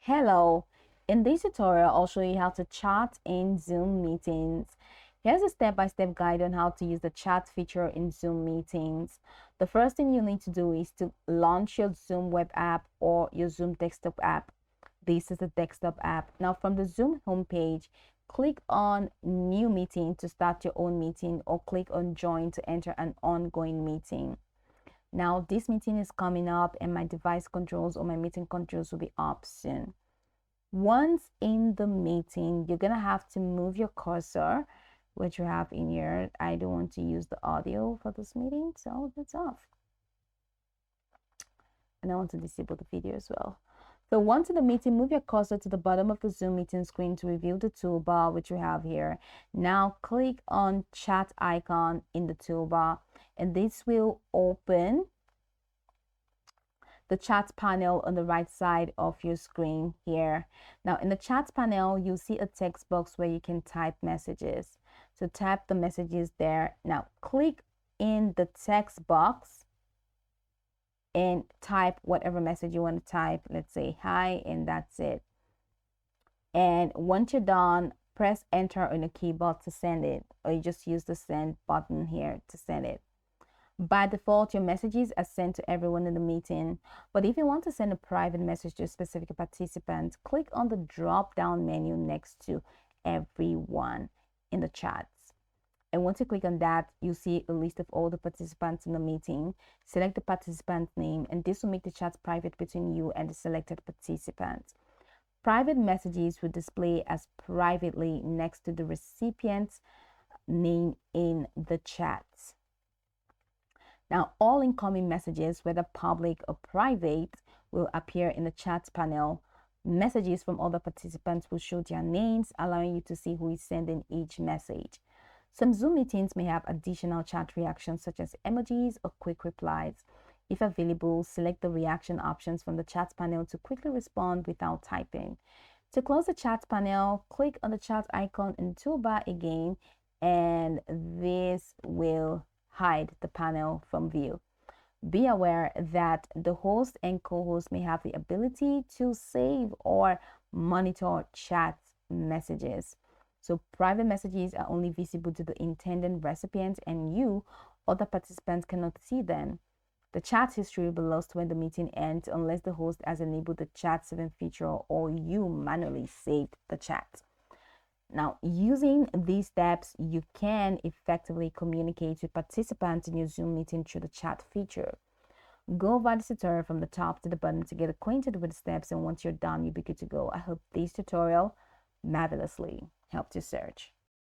Hello, in this tutorial I'll show you how to chat in Zoom meetings. Here's a step-by-step guide on how to use the chat feature in Zoom meetings. The first thing you need to do is to launch your Zoom web app or your Zoom desktop app. This is the desktop app. Now from the Zoom homepage, click on New Meeting to start your own meeting, or click on Join to enter an ongoing meeting. Now this meeting is coming up and my device controls or my meeting controls will be up soon. Once in the meeting, you're gonna have to move your cursor, which you have in here. I don't want to use the audio for this meeting, so that's off. And I want to disable the video as well. So once in the meeting, move your cursor to the bottom of the Zoom meeting screen to reveal the toolbar, which we have here. Now click on chat icon in the toolbar, and this will open the chat panel on the right side of your screen here. Now in the chat panel, you'll see a text box where you can type messages. So type the messages there. Now click in the text box and type whatever message you want to type. Let's say hi, and that's it. And once you're done, press enter on the keyboard to send it, or you just use the send button here to send it. By default, your messages are sent to everyone in the meeting. But if you want to send a private message to a specific participant, click on the drop-down menu next to everyone in the chats. And once you click on that, you see a list of all the participants in the meeting. Select the participant name, and this will make the chat private between you and the selected participant. Private messages will display as privately next to the recipient's name in the chat. Now, all incoming messages, whether public or private, will appear in the chat panel. Messages from other participants will show their names, allowing you to see who is sending each message. Some Zoom meetings may have additional chat reactions such as emojis or quick replies. If available, select the reaction options from the chat panel to quickly respond without typing. To close the chat panel, click on the chat icon in the toolbar again, and this will hide the panel from view. Be aware that the host and co-host may have the ability to save or monitor chat messages. So private messages are only visible to the intended recipient, and you, other participants, cannot see them. The chat history will be lost when the meeting ends unless the host has enabled the chat saving feature or you manually saved the chat. Now, using these steps, you can effectively communicate with participants in your Zoom meeting through the chat feature. Go over this tutorial from the top to the bottom to get acquainted with the steps, and once you're done, you'll be good to go. I hope this tutorial marvelously helped you search.